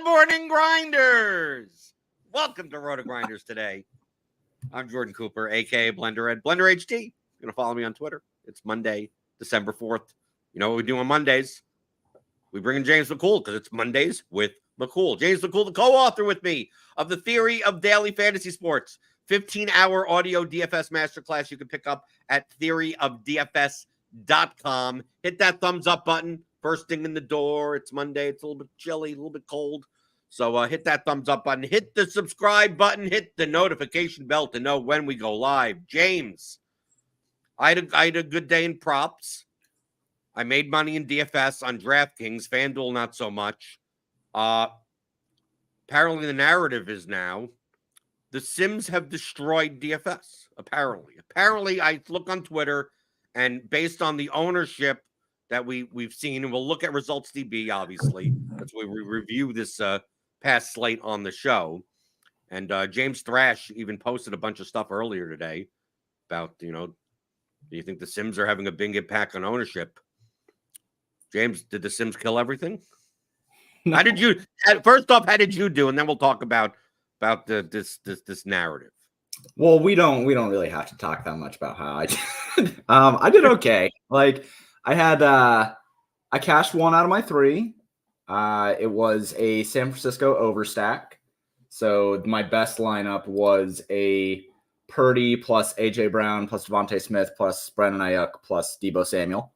morning, grinders. Welcome to RotoGrinders Today. I'm Jordan Cooper, a.k.a. BlenderHD. BlenderHD. You're going to follow me on Twitter. It's Monday, December 4th. You know what we do on Mondays? We bring in James McCool because it's Mondays with McCool. James McCool, the co-author with me of The Theory of Daily Fantasy Sports, 15-hour audio DFS masterclass you can pick up at theoryofdfs.com. Hit that thumbs up button. First thing in the door. It's Monday. It's a little bit chilly, a little bit cold. So hit that thumbs up button. Hit the subscribe button. Hit the notification bell to know when we go live. James, I had a good day in props. I made money in DFS on DraftKings. FanDuel, not so much. Apparently, the narrative is now the Sims have destroyed DFS. Apparently, I look on Twitter, and based on the ownership that we've seen, and we'll look at results DB, obviously. That's why we review this past slate on the show. And James Thrash even posted a bunch of stuff earlier today about, do you think the Sims are having a big impact on ownership? James, did the Sims kill everything? No. How did you do? And then we'll talk about this narrative. Well, we don't really have to talk that much about how I did. I did okay. I cashed one out of my three. It was a San Francisco overstack. So my best lineup was a Purdy plus AJ Brown plus Devontae Smith plus Brandon Ayuk plus Deebo Samuel.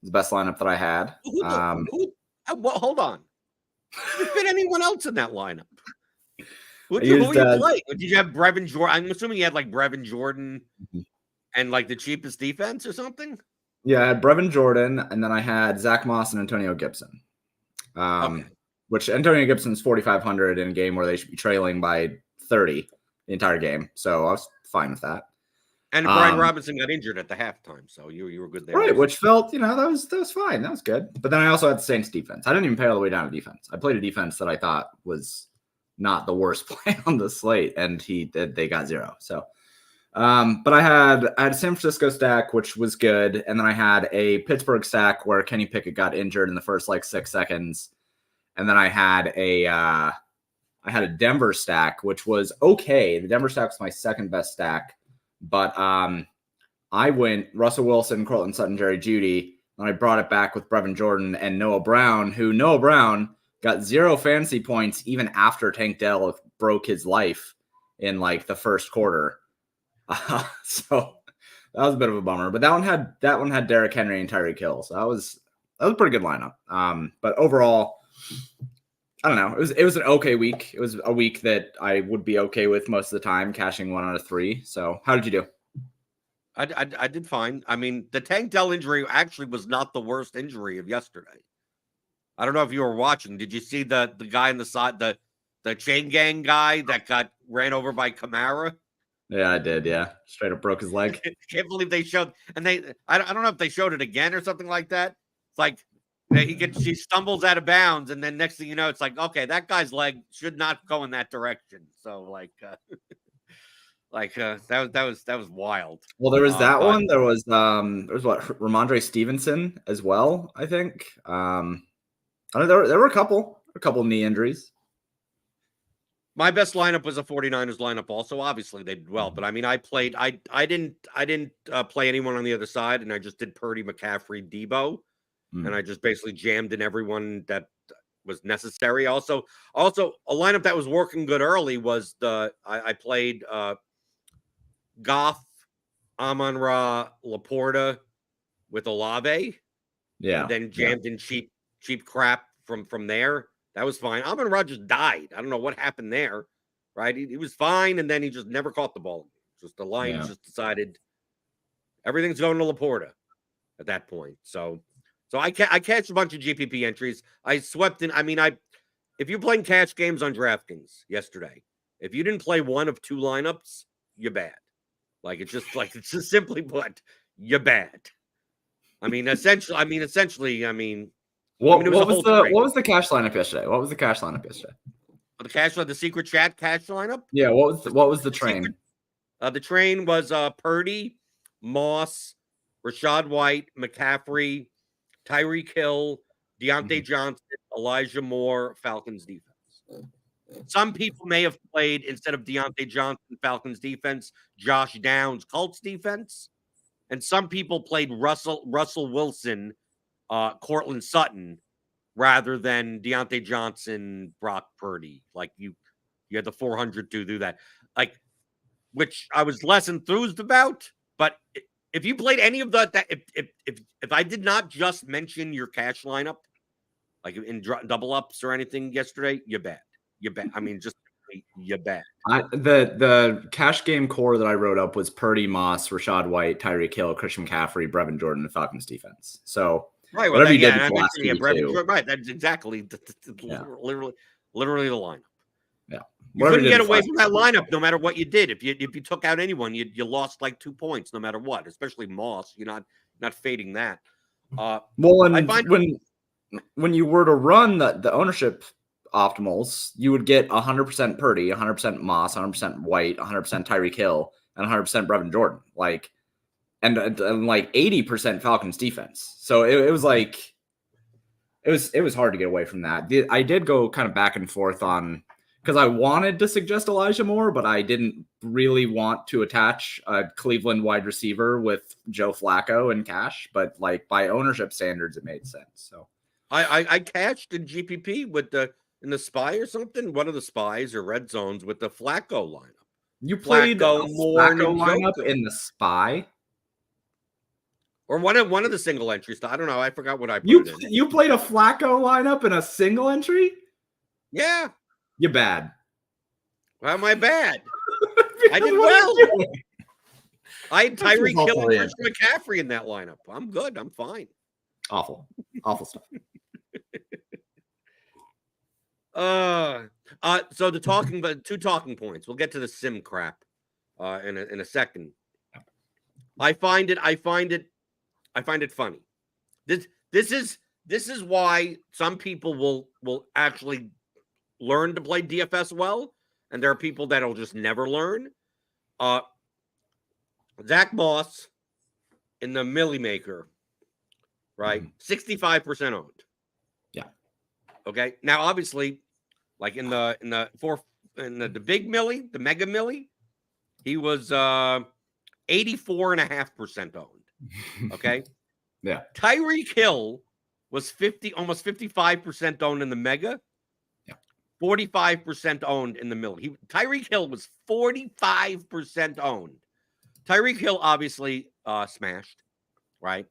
It was the best lineup that I had. Hold on. Did you fit anyone else in that lineup? Who you play? Did you have Brevin Jordan? I'm assuming you had Brevin Jordan and the cheapest defense or something. Yeah, I had Brevin Jordan, and then I had Zach Moss and Antonio Gibson. Which Antonio Gibson's 4,500 in a game where they should be trailing by 30 the entire game. So I was fine with that. And Brian Robinson got injured at the halftime, so you were good there. Right, which felt, that was fine. That was good. But then I also had the Saints defense. I didn't even pay all the way down to defense. I played a defense that I thought was not the worst play on the slate, and they got 0. So but I had a San Francisco stack, which was good, and then I had a Pittsburgh stack where Kenny Pickett got injured in the first 6 seconds, and then I had a Denver stack, which was okay. The Denver stack was my second best stack, but I went Russell Wilson, Cortland Sutton, Jerry Jeudy, and I brought it back with Brevin Jordan and Noah Brown, who Noah Brown got 0 fantasy points even after Tank Dell broke his life in the first quarter. So that was a bit of a bummer, but that one had Derrick Henry and Tyreek Hill. So that was a pretty good lineup. But overall, I don't know. It was an okay week. It was a week that I would be okay with most of the time, cashing 1 out of 3. So how did you do? I did fine. I mean, the Tank Dell injury actually was not the worst injury of yesterday. I don't know if you were watching. Did you see the guy on the side, the chain gang guy that got ran over by Kamara? Yeah, I did. Yeah, straight up broke his leg. Can't believe they showed, and I don't know if they showed it again or something like that. It's she stumbles out of bounds, and then next thing you know, it's okay, that guy's leg should not go in that direction. So that was wild. Well, there was that one. There was Ramondre Stevenson as well. I think. I don't know, there were a couple knee injuries. My best lineup was a 49ers lineup also. Obviously, they did well. But, I mean, I didn't play anyone on the other side, and I just did Purdy, McCaffrey, Deebo. And I just basically jammed in everyone that was necessary. Also, a lineup that was working good early was I played Goff, Amon-Ra, Laporta with Olave. Yeah. And then jammed in cheap crap from there. That was fine. Amon-Ra just died. I don't know what happened there, right? He was fine, and then he just never caught the ball. Just the Lions just decided everything's going to Laporta at that point. So I catched a bunch of GPP entries. I swept in. I mean, if you're playing cash games on DraftKings yesterday, if you didn't play one of 2 lineups, you're bad. It's just simply put, you're bad. Essentially. What was the cash lineup yesterday? The secret chat cash lineup? Yeah, what was the train? The train was Purdy, Moss, Rashad White, McCaffrey, Tyreek Hill, Deontay Johnson, Elijah Moore, Falcons defense. Some people may have played, instead of Deontay Johnson, Falcons defense, Josh Downs, Colts defense. And some people played Russell Wilson, Cortland Sutton, rather than Deontay Johnson, Brock Purdy. Like you had the 400 to do that. Like, which I was less enthused about. But if you played any of that, if I did not just mention your cash lineup, like in double ups or anything yesterday, you're bad. You're bad. I mean, just you're bad. The cash game core that I wrote up was Purdy, Moss, Rashad White, Tyreek Hill, Christian McCaffrey, Brevin Jordan, and Falcons defense. So right, whatever you did I last mentioned, week, right. That's exactly literally the lineup. Yeah, you couldn't get away from that lineup no matter what you did. If you took out anyone, you lost like 2 points no matter what. Especially Moss, you're not fading that. Well, and when you were to run the ownership optimals, you would get 100% Purdy, 100% Moss, 100% White, 100% Tyreek Hill, and 100% Brevin Jordan. Like, and like 80% Falcons defense. So it was like it was hard to get away from that. I did go kind of back and forth on, because I wanted to suggest Elijah Moore, but I didn't really want to attach a Cleveland wide receiver with Joe Flacco and cash. But like by ownership standards, it made sense. So I cashed in GPP with in the spy or something, one of the spies or red zones with the Flacco lineup. You played Flacco, Moore, and lineup in the spy, or one of the single entries. I don't know. I forgot what I put in. You played a Flacco lineup in a single entry? Yeah. You're bad. Why am I bad? I did well. I had Tyreek Hill and Christian McCaffrey in that lineup. I'm good. I'm fine. Awful stuff. So the 2 talking points. We'll get to the sim crap in a second. I find it funny. This is why some people will actually learn to play DFS well, and there are people that'll just never learn. Zach Moss in the Millie Maker, right? 65% owned. Yeah. Okay. Now, obviously, like in the big Millie, the Mega Millie, he was 84.5% owned. Okay. Yeah. Tyreek Hill was almost 55% owned in the Mega. 45% owned in the Millie. Tyreek Hill was 45% owned. Tyreek Hill obviously smashed, right?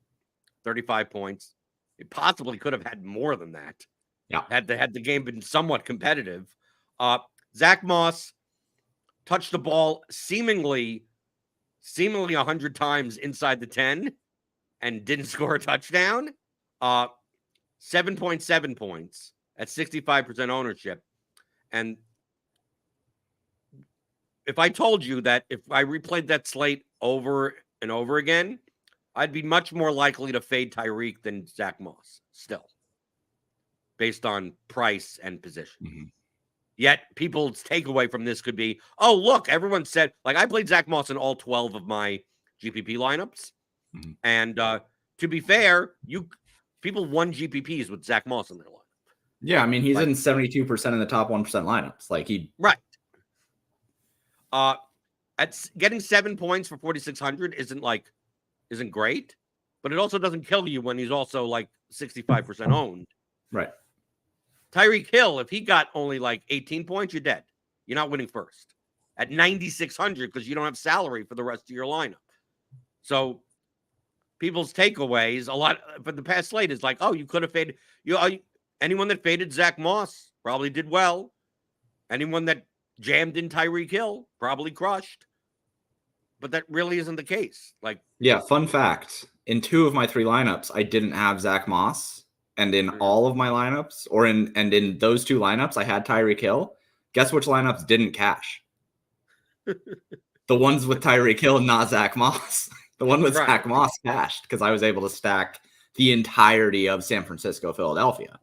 35 points. It possibly could have had more than that. Yeah. Had the game been somewhat competitive. Zach Moss touched the ball seemingly 100 times inside the 10 and didn't score a touchdown. 7.7 points at 65% ownership. And if I told you that if I replayed that slate over and over again, I'd be much more likely to fade Tyreek than Zach Moss still, based on price and position. Mm-hmm. Yet people's takeaway from this could be, oh, look, everyone said, like, I played Zach Moss in all 12 of my GPP lineups. Mm-hmm. And to be fair, people won GPPs with Zach Moss in their lineup. Yeah, I mean, he's in 72% of the top 1% lineups. Like right. At getting 7 points for 4,600 isn't great, but it also doesn't kill you when he's also like 65% owned. Right. Tyreek Hill, if he got only like 18 points, you're dead. You're not winning first at 9,600 because you don't have salary for the rest of your lineup. So people's takeaways a lot for the past slate is like, oh, you could have faded. Anyone that faded Zach Moss probably did well. Anyone that jammed in Tyreek Hill probably crushed. But that really isn't the case. Like, yeah, fun fact. In 2 of my 3 lineups, I didn't have Zach Moss. And in all of my lineups, in those 2 lineups, I had Tyreek Hill. Guess which lineups didn't cash? The ones with Tyreek Hill, not Zach Moss. The one with Zach Moss cashed because I was able to stack the entirety of San Francisco, Philadelphia.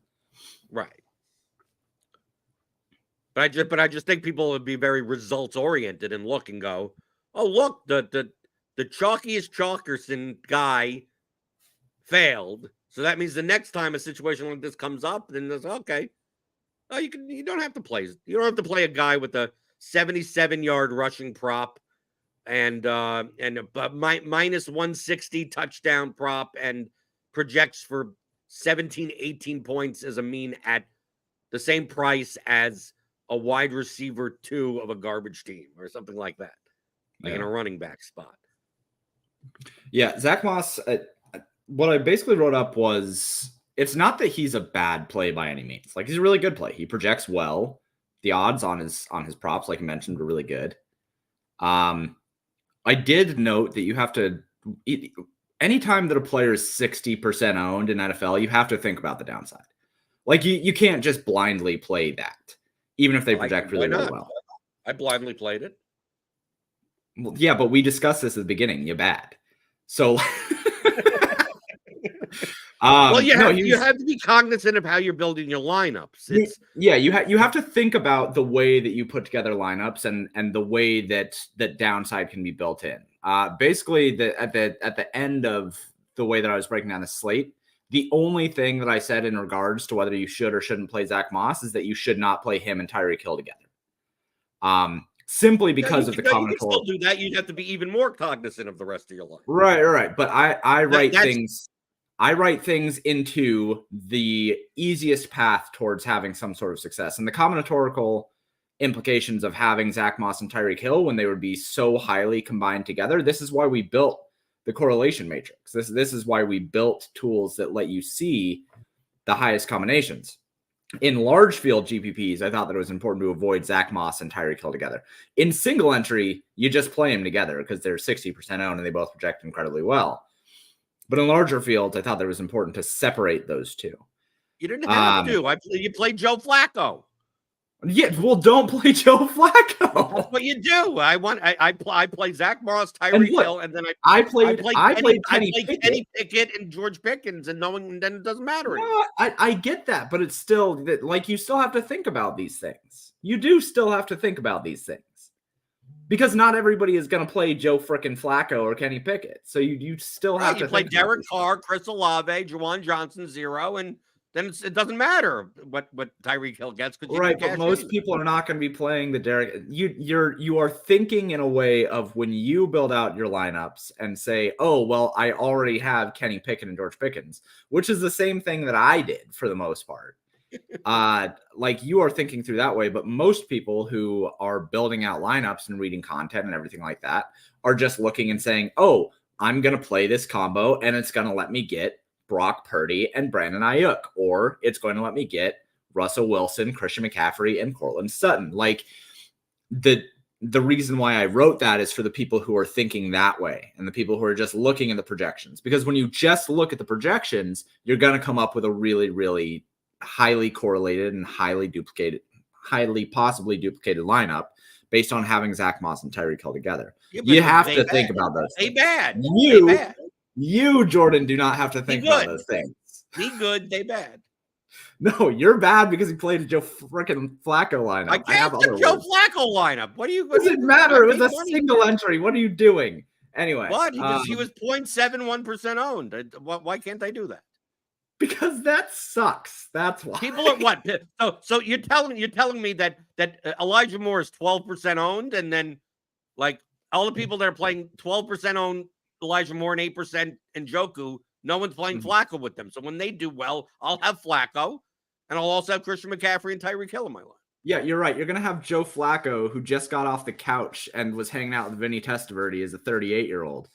Right. But I just think people would be very results oriented and look and go, oh, look, the chalkiest Chalkerson guy failed. So that means the next time a situation like this comes up, then there's okay. Oh, you don't have to play. You don't have to play a guy with a 77-yard rushing prop and minus 160 touchdown prop and projects for 17, 18 points as a mean at the same price as a wide receiver 2 of a garbage team or something like that, like in a running back spot. Yeah, Zach Moss, what I basically wrote up was, it's not that he's a bad play by any means. Like, he's a really good play. He projects well. The odds on his props, like you mentioned, were really good. I did note that you have to, anytime that a player is 60% owned in NFL, you have to think about the downside. Like, you can't just blindly play that, even if they project really, really well. I blindly played it. Well, yeah, but we discussed this at the beginning. You're bad. So, well, you have to be cognizant of how you're building your lineups. You have to think about the way that you put together lineups and the way that downside can be built in. Basically, at the end of the way that I was breaking down the slate, the only thing that I said in regards to whether you should or shouldn't play Zach Moss is that you should not play him and Tyreek Hill together. Simply because of the combinatorial. You can still do that. You'd have to be even more cognizant of the rest of your life. Right. But I write things into the easiest path towards having some sort of success. And the combinatorial implications of having Zach Moss and Tyreek Hill when they would be so highly combined together, this is why we built the correlation matrix. This is why we built tools that let you see the highest combinations. In large field GPPs, I thought that it was important to avoid Zach Moss and Tyreek Hill together. In single entry, you just play them together because they're 60% owned and they both project incredibly well. But in larger fields, I thought that it was important to separate those two. You didn't have to. You played Joe Flacco. Yeah, well, don't play Joe Flacco. That's what you do. I play Zach Moss, Tyreek Hill, and then I played Kenny Pickett and George Pickens, and then it doesn't matter. No, I get that, but it's still like you still have to think about these things. You do still have to think about these things because not everybody is going to play Joe frickin' Flacco or Kenny Pickett. So you still have to play Derek Carr, Chris Olave, Juwan Johnson 0, and then it doesn't matter what Tyreek Hill gets. Right, but most people are not going to be playing the Derek. You are thinking in a way of when you build out your lineups and say, oh, well, I already have Kenny Pickett and George Pickens, which is the same thing that I did for the most part. Like you are thinking through that way, but most people who are building out lineups and reading content and everything like that are just looking and saying, oh, I'm going to play this combo and it's going to let me get Brock Purdy and Brandon Ayuk, or it's going to let me get Russell Wilson, Christian McCaffrey, and Cortland Sutton. Like the reason why I wrote that is for the people who are thinking that way and the people who are just looking at the projections. Because when you just look at the projections, you're going to come up with a really, really highly correlated and highly possibly duplicated lineup based on having Zach Moss and Tyreek Hill together. You have to think about those. They bad. You, Jordan, do not have to think about those things. Be good, they bad. No, you're bad because you played a Joe freaking Flacco lineup. I can't have the Joe Flacco lineup. What do you? Does it matter? It was a single entry. What are you doing? Anyway, what? He was 0.71% owned. Why can't I do that? Because that sucks. That's why. People are what? So you're telling me that Elijah Moore is 12% owned, and then like all the people that are playing 12% owned Elijah Moore and 8% Njoku, no one's playing Flacco with them. So when they do well, I'll have Flacco, and I'll also have Christian McCaffrey and Tyreek Hill in my line. Yeah, you're right. You're going to have Joe Flacco, who just got off the couch and was hanging out with Vinny Testaverde as a 38-year-old.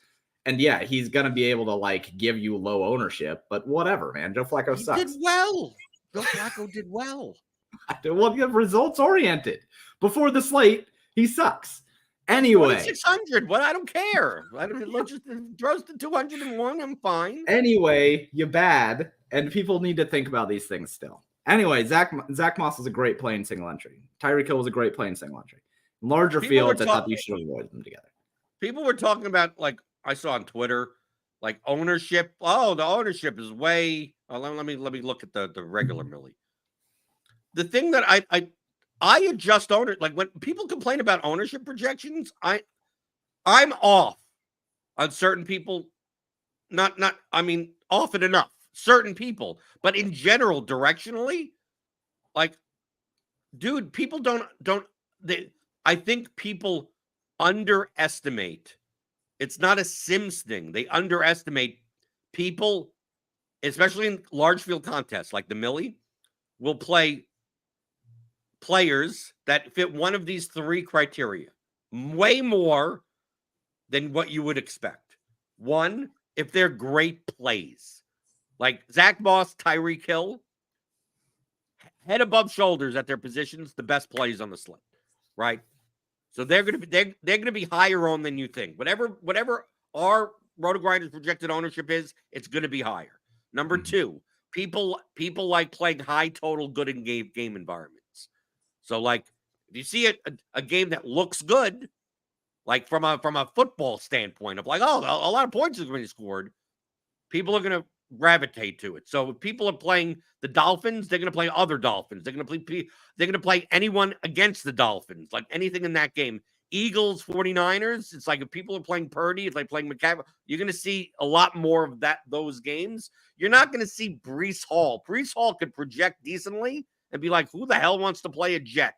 And yeah, he's going to be able to like give you low ownership, but whatever, man. Joe Flacco sucks. He did well. Joe Flacco did well. Well, you have results oriented. Before the slate, he sucks. Anyway, 600. What? I don't care. Let's just throws to 201. I'm fine. Anyway, you're bad, and people need to think about these things still. Anyway, Zach Moss was a great play in single entry. Tyreek Hill was a great play in single entry. Larger fields, I thought you should avoid them together. People were talking about, like I saw on Twitter, like ownership. Oh, the ownership is way. Let me look at the regular Millie. The thing that I adjust owner, like when people complain about ownership projections, I'm off on certain people. I mean, often enough, certain people, but in general, directionally, like dude, people I think people underestimate. It's not a Sims thing. They underestimate people, especially in large field contests like the Millie, will play players that fit one of these three criteria way more than what you would expect. One, if they're great plays, like Zach Moss, Tyreek Hill, head above shoulders at their positions, the best plays on the slate, right? So they're gonna be higher owned than you think. Whatever our RotoGrinders projected ownership is, it's gonna be higher. Number two, people like playing high total good in game environments. So like if you see a game that looks good, like from a football standpoint of like, oh, a lot of points are going to be scored, people are going to gravitate to it. So if people are playing the Dolphins, they're going to play other Dolphins. They're going to play anyone against the Dolphins, like anything in that game. Eagles, 49ers, it's like if people are playing Purdy, it's like playing McCaffrey. You're going to see a lot more of those games. You're not going to see Breece Hall. Breece Hall could project decently and be like, who the hell wants to play a Jet?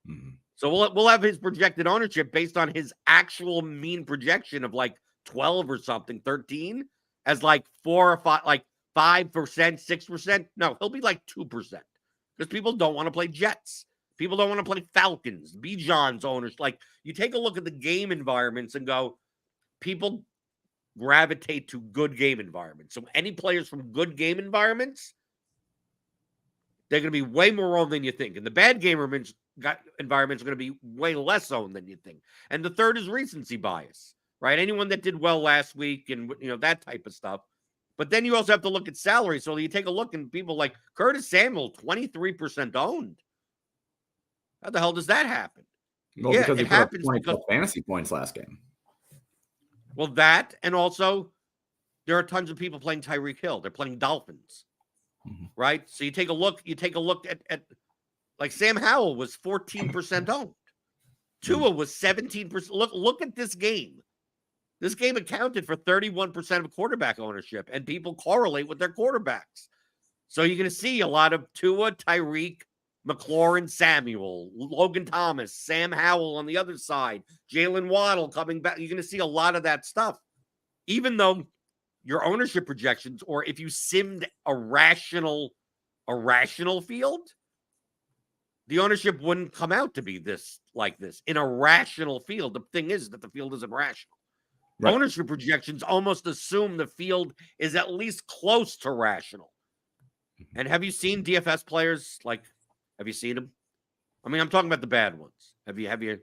Mm-hmm. So we'll have his projected ownership based on his actual mean projection of like 12 or something, 13, as like 4 or 5, like 5%, 6%. No, he'll be like 2% because people don't want to play Jets. People don't want to play Falcons. Bijan's owners, like you take a look at the game environments and go, people gravitate to good game environments. So any players from good game environments, they're going to be way more owned than you think. And the bad game environments are going to be way less owned than you think. And the third is recency bias, right? Anyone that did well last week and, that type of stuff. But then you also have to look at salary. So you take a look and people like Curtis Samuel, 23% owned. How the hell does that happen? Well, yeah, because he put up 20 fantasy points last game. Well, that, and also there are tons of people playing Tyreek Hill. They're playing Dolphins. Right. So you take a look at like Sam Howell was 14% owned. Tua was 17%. Look at this game. This game accounted for 31% of quarterback ownership, and people correlate with their quarterbacks. So you're going to see a lot of Tua, Tyreek, McLaurin, Samuel, Logan Thomas, Sam Howell on the other side, Jalen Waddle coming back. You're going to see a lot of that stuff, even though your ownership projections, or if you simmed a rational field, the ownership wouldn't come out to be this in a rational field. The thing is that the field isn't rational. Right. Ownership projections almost assume the field is at least close to rational. And have you seen DFS players? Have you seen them? I mean, I'm talking about the bad ones. Have you heard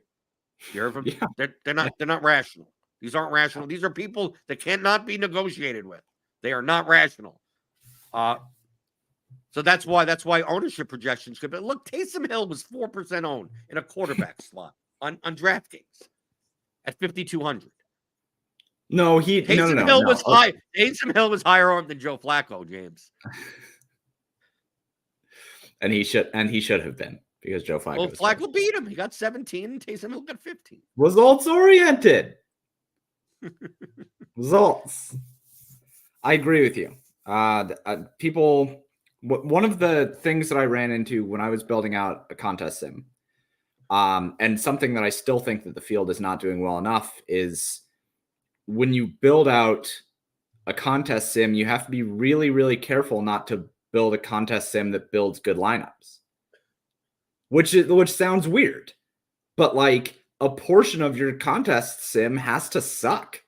of them? Yeah. They're not rational. These aren't rational. These are people that cannot be negotiated with. They are not rational. So that's why ownership projections could be. Look, Taysom Hill was 4% owned in a quarterback slot on DraftKings at 5,200. No, Taysom Hill was high. Taysom Hill was higher owned than Joe Flacco, James. and he should have been because Joe Flacco. Well, Flacco beat him. He got 17, and Taysom Hill got 15. Results oriented. Results. I agree with you. People. One of the things that I ran into when I was building out a contest sim, and something that I still think that the field is not doing well enough, is when you build out a contest sim, you have to be really, really careful not to build a contest sim that builds good lineups. Which sounds weird, but like a portion of your contest sim has to suck.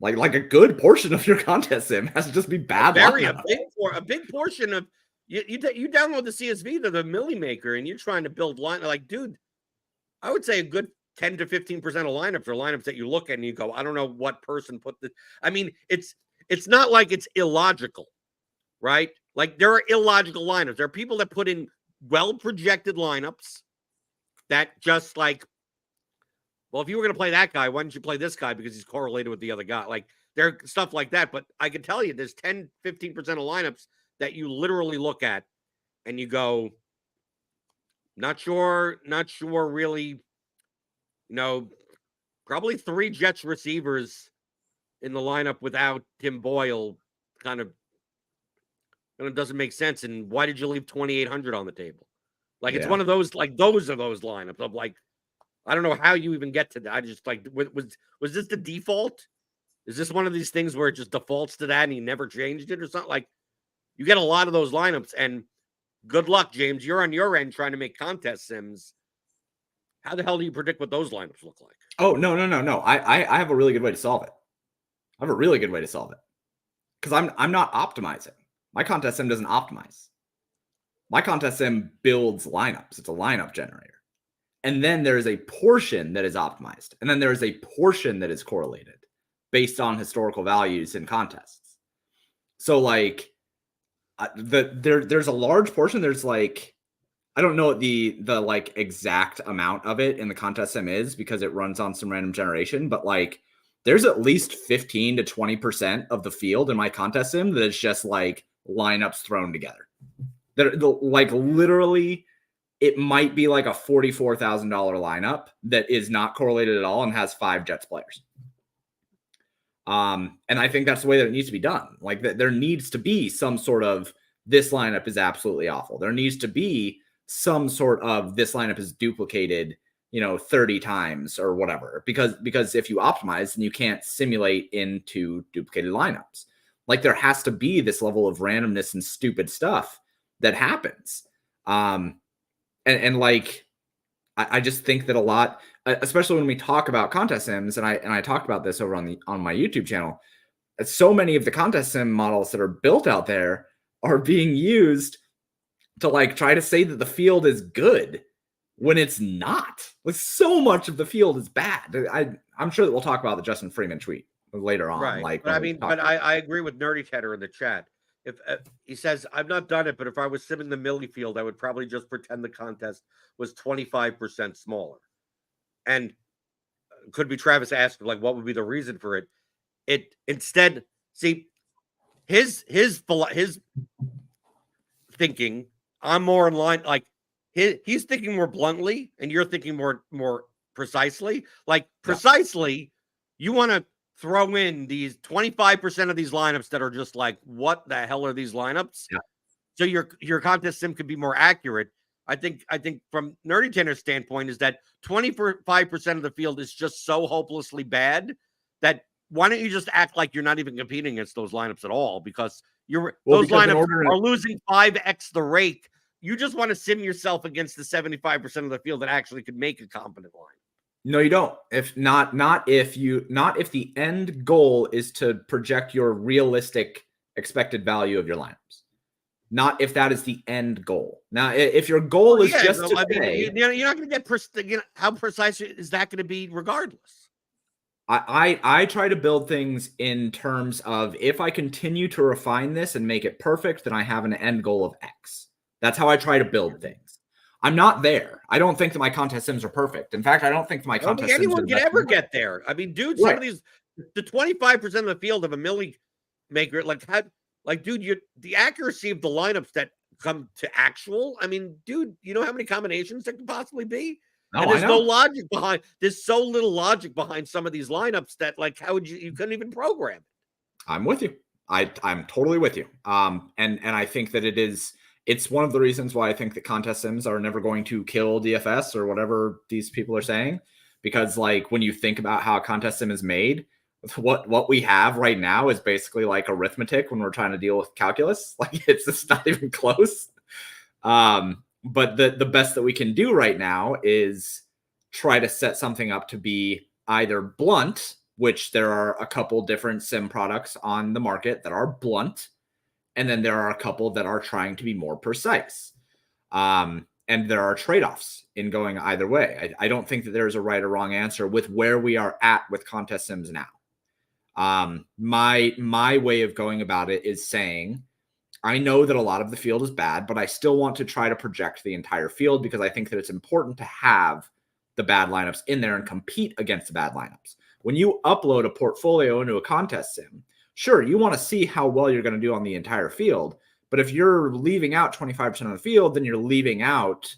Like a good portion of your contest sim has to just be bad. A big portion of you download the CSV to the Millie Maker and you're trying to build line. Like, dude, I would say a good 10 to 15% of lineups are lineups that you look at and you go, I don't know what person put this. I mean, it's not like it's illogical, right? Like there are illogical lineups. There are people that put in well projected lineups that just like, well, if you were going to play that guy, why didn't you play this guy because he's correlated with the other guy? Like there are stuff like that. But I can tell you there's 10, 15% of lineups that you literally look at and you go, not sure really, probably 3 Jets receivers in the lineup without Tim Boyle kind of doesn't make sense. And why did you leave 2,800 on the table? Like it's one of those, like those are those lineups of like, I don't know how you even get to that. I just like, was this the default? Is this one of these things where it just defaults to that and he never changed it or something? Like you get a lot of those lineups, and good luck, James. You're on your end trying to make contest sims. How the hell do you predict what those lineups look like? Oh, no. I have a really good way to solve it. I have a really good way to solve it. Because I'm not optimizing. My contest sim doesn't optimize. My contest sim builds lineups. It's a lineup generator. And then there is a portion that is optimized. And then there is a portion that is correlated based on historical values in contests. So like there's a large portion. There's like, I don't know what the like exact amount of it in the contest sim is because it runs on some random generation, but like there's at least 15 to 20% of the field in my contest sim that is just like lineups thrown together. They're like literally, it might be like a $44,000 lineup that is not correlated at all and has 5 Jets players. And I think that's the way that it needs to be done. Like there needs to be some sort of this lineup is absolutely awful. There needs to be some sort of this lineup is duplicated, 30 times or whatever, because if you optimize, then you can't simulate into duplicated lineups. Like there has to be this level of randomness and stupid stuff that happens. And like, I just think that a lot, especially when we talk about contest sims, and I talked about this over on my YouTube channel, so many of the contest sim models that are built out there are being used to like try to say that the field is good when it's not. Like so much of the field is bad. I'm sure that we'll talk about the Justin Freeman tweet later on. Right. Like, but I agree with Nerdy Tedder in the chat. If he says I've not done it, but if I was simming the Millie field, I would probably just pretend the contest was 25% smaller. And could be Travis asked like, what would be the reason for it? It instead, see, his thinking. I'm more in line. Like he's thinking more bluntly, and you're thinking more precisely. Like precisely, you want to throw in these 25% of these lineups that are just like, what the hell are these lineups? Yeah. So your contest sim could be more accurate. I think from Nerdy Tender's standpoint is that 25% of the field is just so hopelessly bad that why don't you just act like you're not even competing against those lineups at all? Because those lineups are losing 5x the rake. You just want to sim yourself against the 75% of the field that actually could make a competent line. No, you don't. If the end goal is to project your realistic expected value of your lineups. Not if that is the end goal. Now, if your goal is just to say, you're not going to get how precise is that going to be regardless? I try to build things in terms of if I continue to refine this and make it perfect, then I have an end goal of X. That's how I try to build things. I'm not there. I don't think that my contest sims are perfect. In fact, I don't think my contest sims anyone can ever get there. I mean, dude, some of these, the 25% of the field of a Millie maker, dude, the accuracy of the lineups that come to actual. I mean, dude, you know how many combinations there could possibly be? No, and there's no logic behind. There's so little logic behind some of these lineups that, like, how would you couldn't even program it? I'm with you. I'm totally with you. And I think that it's one of the reasons why I think that contest sims are never going to kill DFS or whatever these people are saying, because like when you think about how a contest sim is made, what we have right now is basically like arithmetic when we're trying to deal with calculus. Like it's just not even close. But the best that we can do right now is try to set something up to be either blunt, which there are a couple different sim products on the market that are blunt. And then there are a couple that are trying to be more precise. And there are trade-offs in going either way. I don't think that there's a right or wrong answer with where we are at with contest sims now. My way of going about it is saying, I know that a lot of the field is bad, but I still want to try to project the entire field because I think that it's important to have the bad lineups in there and compete against the bad lineups. When you upload a portfolio into a contest sim, sure, you want to see how well you're going to do on the entire field. But if you're leaving out 25% of the field, then you're leaving out,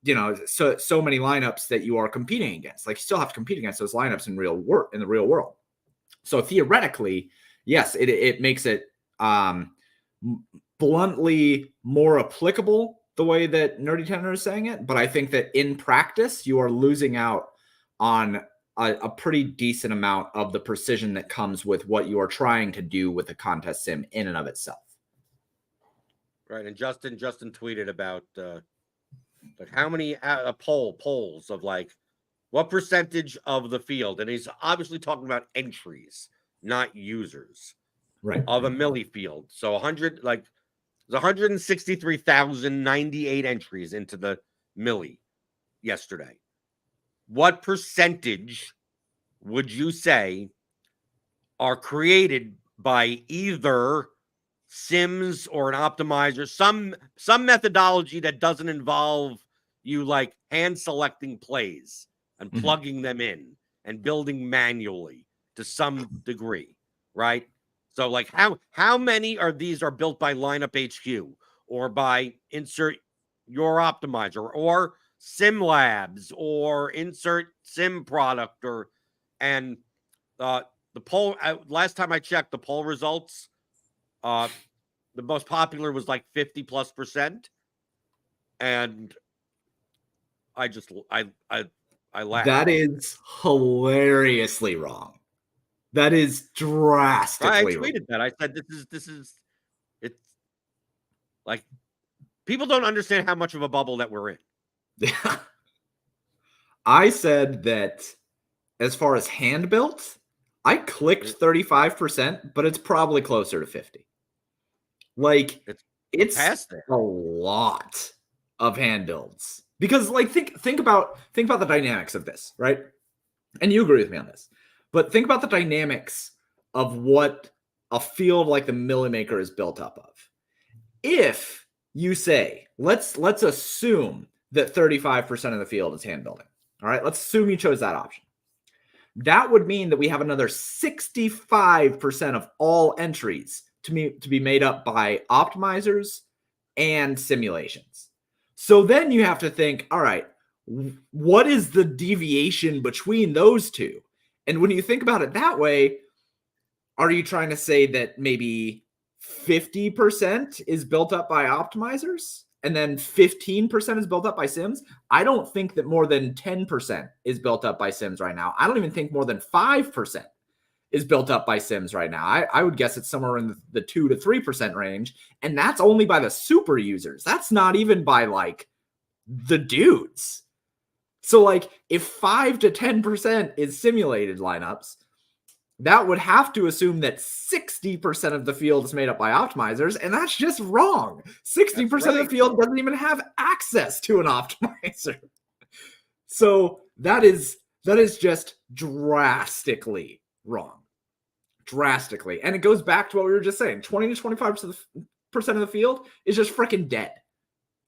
so many lineups that you are competing against. Like you still have to compete against those lineups in the real world. So theoretically, yes, it makes it bluntly more applicable the way that Nerdy Tenor is saying it, but I think that in practice, you are losing out on a pretty decent amount of the precision that comes with what you are trying to do with a contest sim in and of itself. Right. And Justin tweeted about like how many polls of like what percentage of the field, and he's obviously talking about entries, not users, right, of a milli field. So 100, like there's 163,098 entries into the milli yesterday. What percentage would you say are created by either sims or an optimizer, some methodology that doesn't involve you like hand selecting plays and plugging them in and building manually to some degree, right? So like how many are these are built by Lineup HQ or by Insert Your Optimizer or Sim Labs or Insert Sim Product or and the poll last time I checked the poll results, the most popular was like 50+%, and I laughed. That is hilariously wrong. That is drastically. I tweeted that. I said this is it's like people don't understand how much of a bubble that we're in. Yeah. I said that as far as hand built, I clicked 35%, but it's probably closer to 50. Like it's a lot of hand builds. Because like think about the dynamics of this, right? And you agree with me on this. But think about the dynamics of what a field like the Milli Maker is built up of. If you say, let's assume that 35% of the field is hand building. All right, let's assume you chose that option. That would mean that we have another 65% of all entries to be made up by optimizers and simulations. So then you have to think, all right, what is the deviation between those two? And when you think about it that way, are you trying to say that maybe 50% is built up by optimizers and then 15% is built up by sims? I don't think that more than 10% is built up by sims right now. I don't even think more than 5% is built up by sims right now. I would guess it's somewhere in the 2 to 3% range. And that's only by the super users. That's not even by like the dudes. So like if 5 to 10% is simulated lineups, that would have to assume that 60% of the field is made up by optimizers, and that's just wrong. 60% of the field doesn't even have access to an optimizer. So that is just drastically wrong. Drastically. And it goes back to what we were just saying. 20 to 25% of the field is just freaking dead.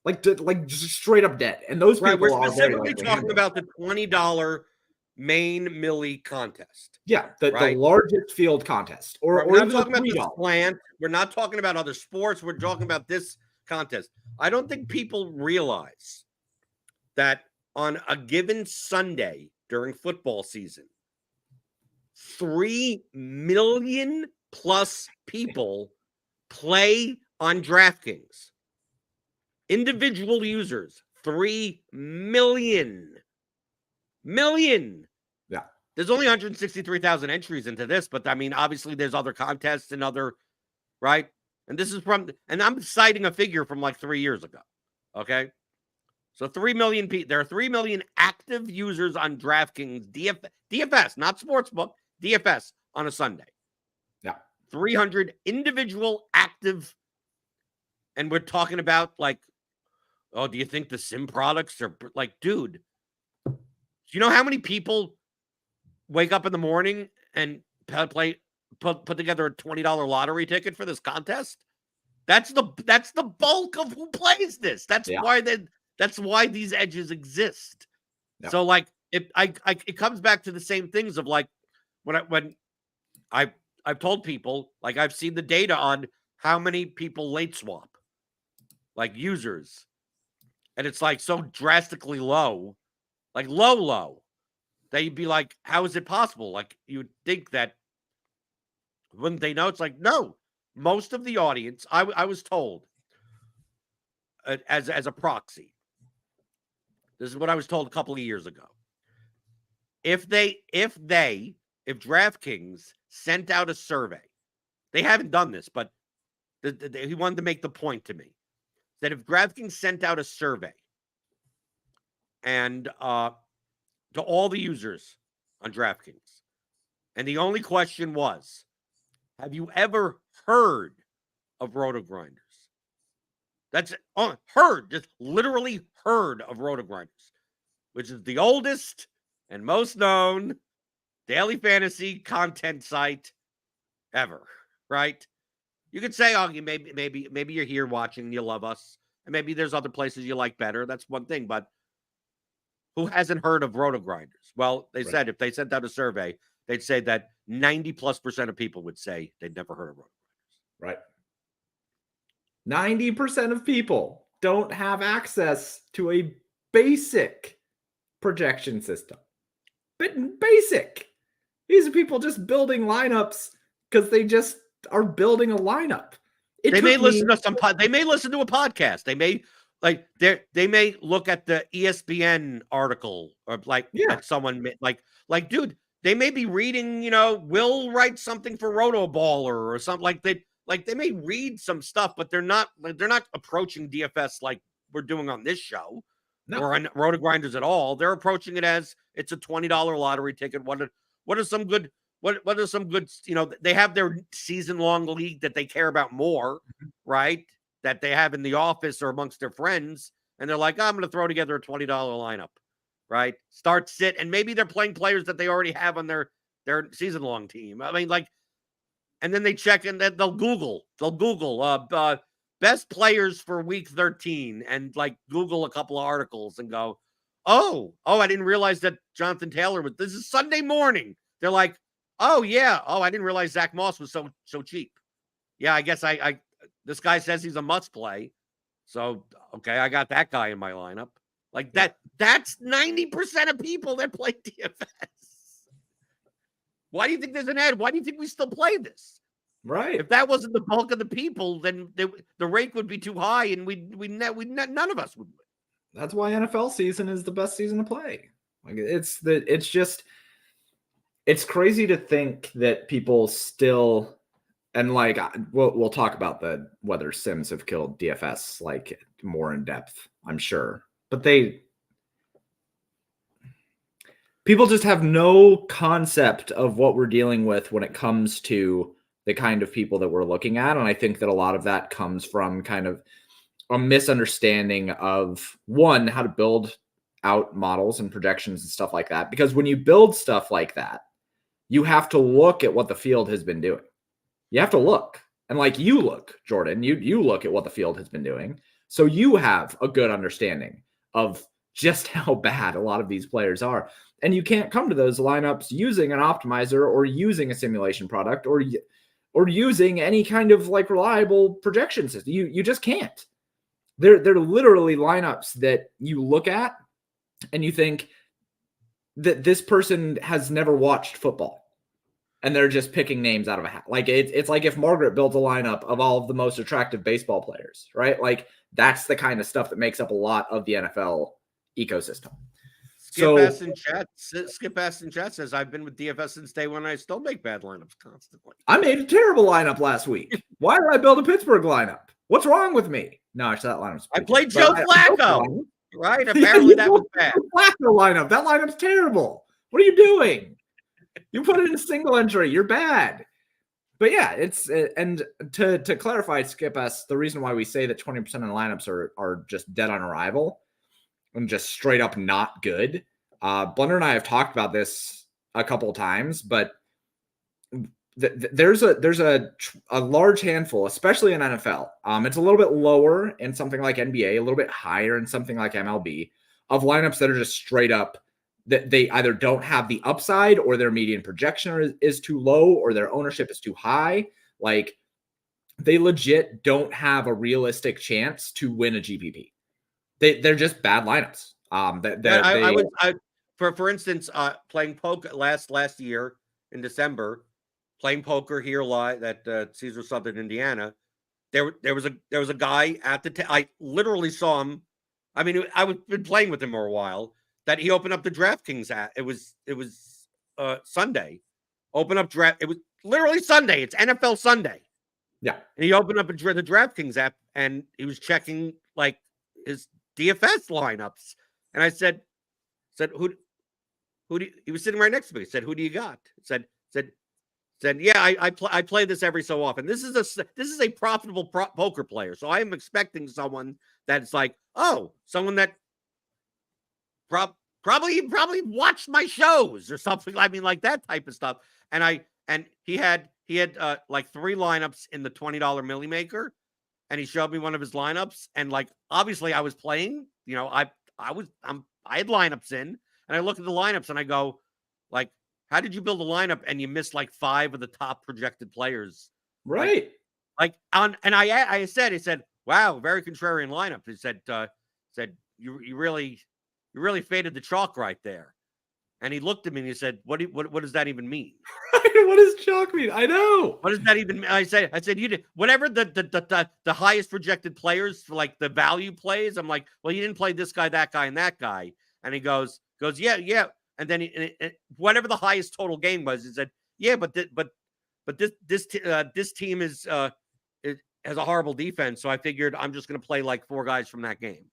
Like just straight up dead. And those people we're are specifically talking about the $20 main milli contest. Yeah, the largest field contest. Or we're not even talking about the slant. We're not talking about other sports. We're talking about this contest. I don't think people realize that on a given Sunday during football season, 3 million plus people play on DraftKings. Individual users, 3 million. Yeah. There's only 163,000 entries into this, but I mean, obviously there's other contests and other, right? And this is and I'm citing a figure from like 3 years ago. Okay. So 3 million people, there are 3 million active users on DraftKings, DFS, not Sportsbook, DFS on a Sunday. Yeah. 300 individual active. And we're talking about like, oh, do you think the sim products are like, dude, do you know how many people wake up in the morning and put together a $20 lottery ticket for this contest? That's the bulk of who plays this. That's why these edges exist. Yeah. So like it comes back to the same things of like when I've told people, like I've seen the data on how many people late swap, like users, and it's like so drastically low, like low, that you'd be like, how is it possible? Like you would think that wouldn't they know? It's like, no, most of the audience, I was told, as a proxy. This is what I was told a couple of years ago. If DraftKings sent out a survey, they haven't done this, but he wanted to make the point to me that if DraftKings sent out a survey and to all the users on DraftKings, and the only question was, have you ever heard of RotoGrinders? That's heard, just literally heard of RotoGrinders, which is the oldest and most known daily fantasy content site ever, right? You could say, oh, maybe you're here watching and you love us, and maybe there's other places you like better. That's one thing, but who hasn't heard of RotoGrinders? Well, they said if they sent out a survey, they'd say that 90+% of people would say they'd never heard of RotoGrinders. Right. 90% of people don't have access to a basic projection system. But basic. These are people just building lineups because they just are building a lineup. They may listen to they may listen to a podcast. They may they may look at the ESPN article or like someone like dude, they may be reading, Will write something for Rotoballer or something like that. Like they may read some stuff, but they're not approaching DFS like we're doing on this show or on RotoGrinders at all. They're approaching it as it's a $20 lottery ticket. What are some good they have their season-long league that they care about more, right? That they have in the office or amongst their friends. And they're like, I'm going to throw together a $20 lineup, right? Start, sit. And maybe they're playing players that they already have on their season-long team. I mean, and then they check and then they'll Google best players for week 13 and Google a couple of articles and go, oh, I didn't realize that Jonathan Taylor this is Sunday morning. They're like, oh yeah. Oh, I didn't realize Zach Moss was so cheap. Yeah, I guess this guy says he's a must play. So, okay, I got that guy in my lineup. That's 90% of people that play DFS. Why do you think there's an ad? Why do you think we still play this? Right. If that wasn't the bulk of the people, then the rate would be too high and none of us would win. That's why NFL season is the best season to play. It's crazy to think that people still, and we'll talk about whether Sims have killed DFS more in depth, I'm sure, but people just have no concept of what we're dealing with when it comes to the kind of people that we're looking at. And I think that a lot of that comes from kind of a misunderstanding of, one, how to build out models and projections and stuff like that. Because when you build stuff like that, you have to look at what the field has been doing. You have to look. And you look, Jordan, you look at what the field has been doing. So you have a good understanding of just how bad a lot of these players are. And you can't come to those lineups using an optimizer or using a simulation product or using any kind of reliable projection system. You just can't. They're literally lineups that you look at and you think that this person has never watched football and they're just picking names out of a hat. It's like if Margaret built a lineup of all of the most attractive baseball players, right? That's the kind of stuff that makes up a lot of the NFL ecosystem. Skip S in chat says, I've been with DFS since day one. I still make bad lineups constantly. I made a terrible lineup last week. Why did I build a Pittsburgh lineup? What's wrong with me? No, actually, that lineup's I played Joe Flacco, right? Apparently that was bad. Flacco lineup. That lineup's terrible. What are you doing? You put it in a single entry. You're bad. But yeah, and to clarify, Skip S, the reason why we say that 20% of the lineups are just dead on arrival and just straight up not good. Blender and I have talked about this a couple of times, but there's a large handful, especially in NFL. It's a little bit lower in something like NBA, a little bit higher in something like MLB, of lineups that are just straight up that they either don't have the upside or their median projection is too low or their ownership is too high. They legit don't have a realistic chance to win a GPP. They're just bad lineups. For instance, playing poker last year in December, playing poker here live at Caesar Southern Indiana, there was a guy at the I literally saw him. I mean, I was been playing with him for a while. That he opened up the DraftKings app. It was Sunday. Open up draft. It was literally Sunday. It's NFL Sunday. Yeah. And he opened up the DraftKings app and he was checking like his DFS lineups. And I said, who do you, he was sitting right next to me. He said, who do you got? Said, yeah, I play this every so often. This is a profitable poker player. So I am expecting someone that's like, oh, someone that probably watched my shows or something. I mean, like that type of stuff. And he had like 3 lineups in the $20 Millie Maker, and he showed me one of his lineups. And like, obviously I was playing, you know, I had lineups in, and I look at the lineups and I go, like, how did you build a lineup and you missed like 5 of the top projected players? Right. I said, wow, very contrarian lineup. He said, you really faded the chalk right there. And he looked at me and he said, what does that even mean? What does chalk mean? I know. What does that even mean? I said, you did whatever the highest projected players for like the value plays. I'm like, well, you didn't play this guy, that guy, and that guy. And he goes, yeah. And then whatever the highest total game was, he said, yeah, but this team has a horrible defense. So I figured I'm just going to play like 4 guys from that game.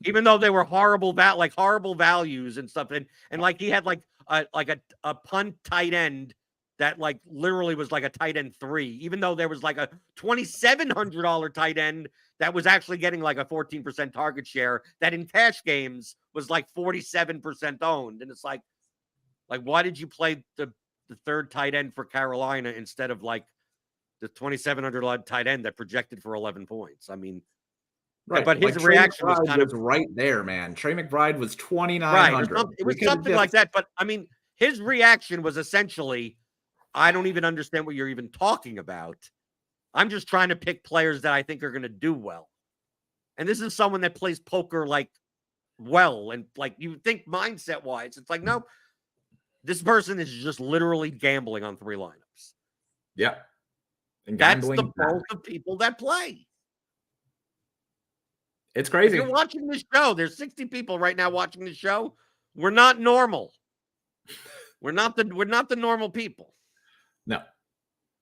Even though they were horrible values and stuff. And like he had like a punt tight end that like literally was like a tight end 3, even though there was like a $2,700 tight end that was actually getting like a 14% target share that in cash games was like 47% owned. And it's like, why did you play the 3rd tight end for Carolina instead of like the $2,700 tight end that projected for 11 points? I mean, right. But his reaction was kind of right there, man. Trey McBride was 2,900. Right. It was something like that. But I mean, his reaction was essentially, I don't even understand what you're even talking about. I'm just trying to pick players that I think are going to do well. And this is someone that plays poker like well. And like you think mindset wise, it's like, no, this person is just literally gambling on 3 lineups. Yeah. And that's the bulk of people that play. It's crazy. If you're watching this show, there's 60 people right now watching the show. We're not normal. We're not the normal people. No.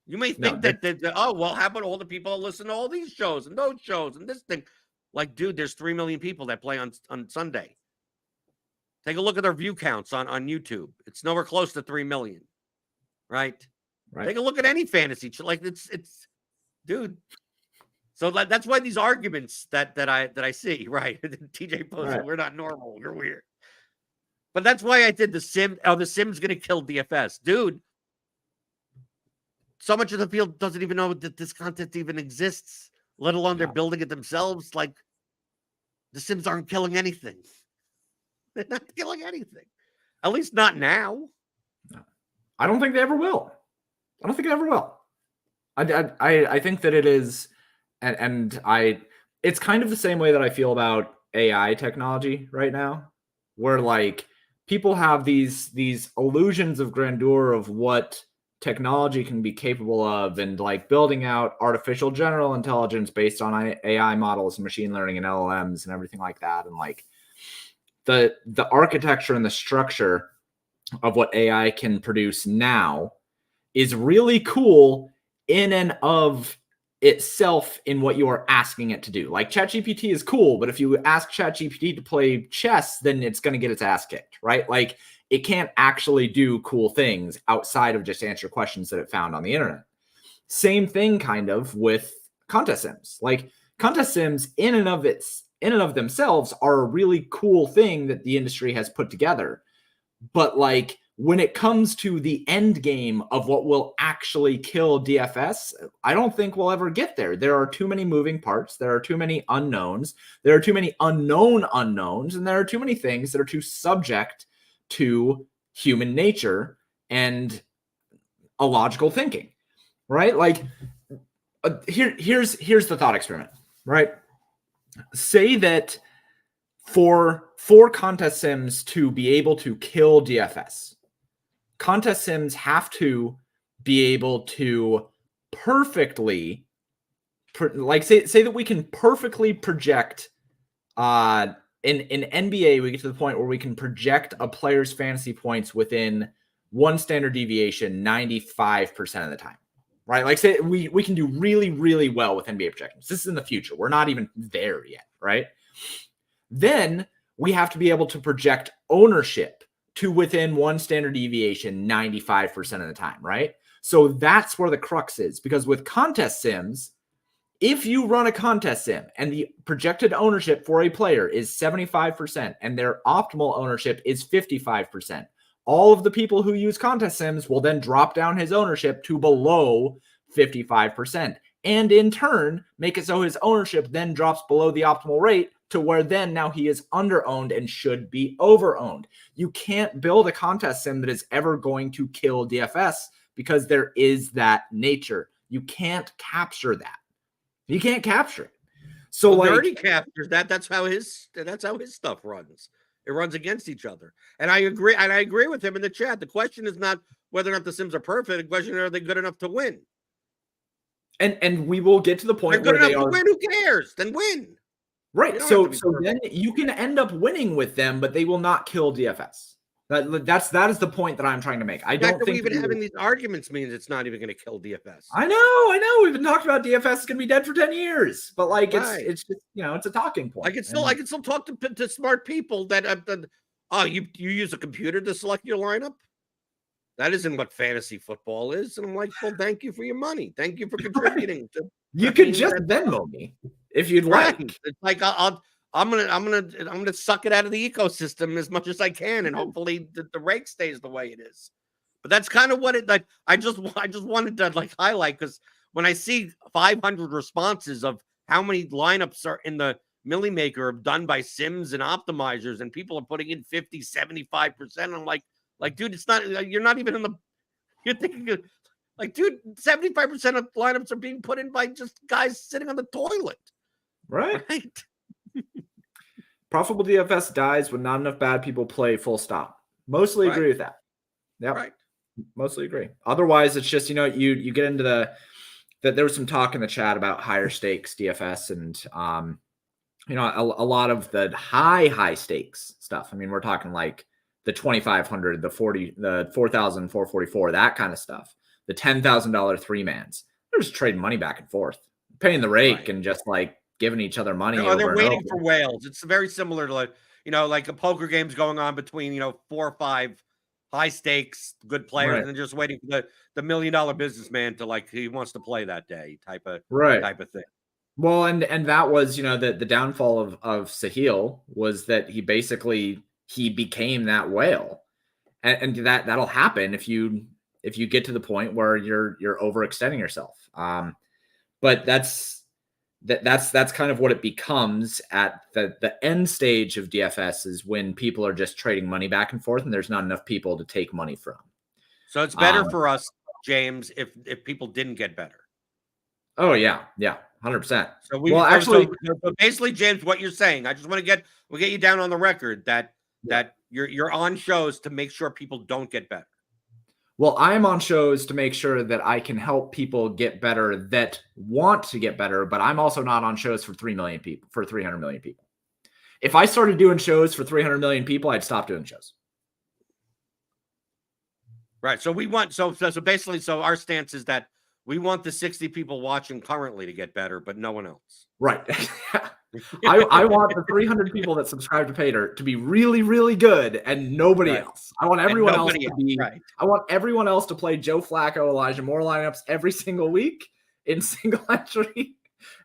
You may think that oh, well, how about all the people that listen to all these shows and those shows and this thing? Like, dude, there's 3 million people that play on Sunday. Take a look at their view counts on YouTube. It's nowhere close to 3 million. Right? Take a look at any fantasy. Like it's dude. So that's why these arguments that I see, right? TJ posted, right. We're not normal. You're weird. But that's why I did the Sim. Oh, the Sim's going to kill DFS. Dude, so much of the field doesn't even know that this content even exists, let alone they're building it themselves. Like, the Sims aren't killing anything. They're not killing anything. At least not now. No. I don't think they ever will. I think that it is... And it's kind of the same way that I feel about AI technology right now, where like people have these illusions of grandeur of what technology can be capable of, and like building out artificial general intelligence based on AI models and machine learning and LLMs and everything like that. And like the architecture and the structure of what AI can produce now is really cool in and of itself in what you are asking it to do. Like ChatGPT is cool, but if you ask ChatGPT to play chess, then it's going to get its ass kicked, right? Like it can't actually do cool things outside of just answer questions that it found on the internet. Same thing kind of with contest sims. Like contest sims in and of themselves are a really cool thing that the industry has put together. But like when it comes to the end game of what will actually kill DFS, I don't think we'll ever get there. There are too many moving parts. There are too many unknowns. There are too many unknown unknowns. And there are too many things that are too subject to human nature and a logical thinking, right? Like here's the thought experiment, right? Say that for contest sims to be able to kill DFS, contest sims have to be able to perfectly like say that we can perfectly project in NBA, we get to the point where we can project a player's fantasy points within one standard deviation 95% of the time, right? Like say we can do really, really well with NBA projections. This is in the future. We're not even there yet, right? Then we have to be able to project ownership to within one standard deviation 95% of the time, right? So that's where the crux is, because with contest sims, if you run a contest sim and the projected ownership for a player is 75% and their optimal ownership is 55%, all of the people who use contest sims will then drop down his ownership to below 55%, and in turn make it so his ownership then drops below the optimal rate to where then now he is under-owned and should be over-owned. You can't build a contest sim that is ever going to kill DFS because there is that nature. You can't capture that. You can't capture it. So well, like already captures that. That's how his stuff runs. It runs against each other. And I agree with him in the chat. The question is not whether or not the sims are perfect. The question is, are they good enough to win? And we will get to the point They're good where enough they to are win. Who cares? Then win. right. So then you can end up winning with them, but they will not kill DFS. That is the point that I'm trying to make. I don't think even having these arguments means it's not even going to kill DFS. I know. We've been talking about DFS is going to be dead for 10 years, but like it's just, it's a talking point. I can still talk to smart people that you use a computer to select your lineup. That isn't what fantasy football is. And I'm like, well, thank you for your money. Thank you for contributing to. You could just Venmo me if you'd like. It's like I'm gonna suck it out of the ecosystem as much as I can, and hopefully the rake stays the way it is. But that's kind of what it like. I just wanted to like highlight, because when I see 500 responses of how many lineups are in the Millie Maker done by sims and optimizers, and people are putting in 50, 75%, I'm like, dude, it's not. You're not even in the. You're thinking. Like, dude, 75% of lineups are being put in by just guys sitting on the toilet. Right. Profitable DFS dies when not enough bad people play, full stop. Mostly agree with that. Yeah. Right. Mostly agree. Otherwise, it's just, you get into that there was some talk in the chat about higher stakes DFS and, a lot of the high stakes stuff. I mean, we're talking like the 2,500, the 4,444, that kind of stuff. The $10,000 three-mans. They're just trading money back and forth, paying the rake and just like giving each other money. No, they're waiting for whales. It's very similar to like a poker game's going on between 4 or 5 high stakes good players, and just waiting for the $1 million businessman to like he wants to play that day type of thing. Well, and that was the downfall of Sahil was that he became that whale, and that'll happen if you get to the point where you're overextending yourself. But that's kind of what it becomes at the end stage of DFS, is when people are just trading money back and forth and there's not enough people to take money from. So it's better for us, James, if people didn't get better. Oh yeah. 100%. So basically, James, what you're saying, I just want to we'll get you down on the record that you're on shows to make sure people don't get better. Well, I'm on shows to make sure that I can help people get better that want to get better, but I'm also not on shows for 3 million people, for 300 million people. If I started doing shows for 300 million people, I'd stop doing shows. Right. So we want, so basically, our stance is that we want the 60 people watching currently to get better, but no one else. Right. I want the 300 people that subscribe to Pater to be really, really good, and nobody else. I want everyone else to be. Right. I want everyone else to play Joe Flacco, Elijah Moore lineups every single week in single entry,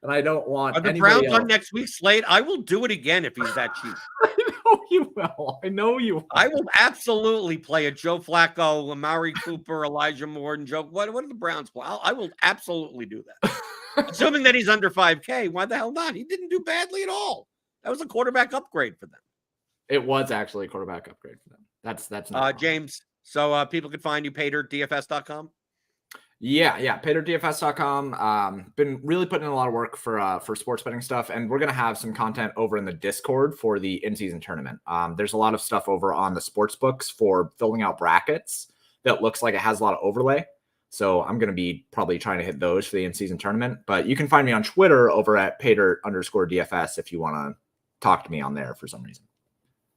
and I don't want. Are the Browns on next week's slate? I will do it again if he's that cheap. I know you will. I will absolutely play a Joe Flacco, Amari Cooper, Elijah Moore, and Joe. What do the Browns play? I will absolutely do that. Assuming that he's under 5K, why the hell not? He didn't do badly at all. That was a quarterback upgrade for them. It was actually a quarterback upgrade for them. That's not James. So people can find you paterdfs.com. Yeah, paterdfs.com. Been really putting in a lot of work for sports betting stuff, and we're gonna have some content over in the Discord for the in-season tournament. There's a lot of stuff over on the sports books for filling out brackets that looks like it has a lot of overlay. So I'm going to be probably trying to hit those for the in-season tournament. But you can find me on Twitter over at Pater_DFS if you want to talk to me on there for some reason.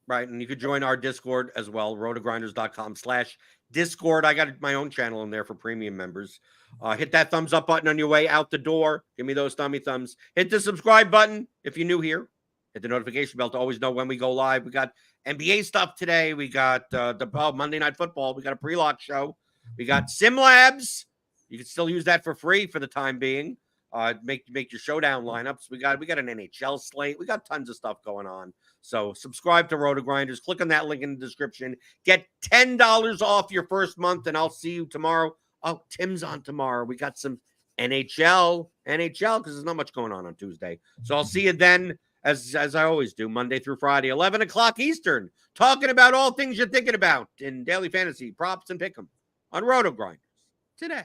Right. And you could join our Discord as well, rotogrinders.com/Discord. I got my own channel in there for premium members. Hit that thumbs up button on your way out the door. Give me those thummy thumbs. Hit the subscribe button if you're new here. Hit the notification bell to always know when we go live. We got NBA stuff today. We got the Monday Night Football. We got a pre-lock show. We got Sim Labs. You can still use that for free for the time being. Make your showdown lineups. We got an NHL slate. We got tons of stuff going on. So subscribe to RotoGrinders. Click on that link in the description. Get $10 off your first month, and I'll see you tomorrow. Oh, Tim's on tomorrow. We got some NHL because there's not much going on Tuesday. So I'll see you then, as I always do, Monday through Friday, 11 o'clock Eastern, talking about all things you're thinking about in daily fantasy, props, and pick'em on RotoGrinders Today.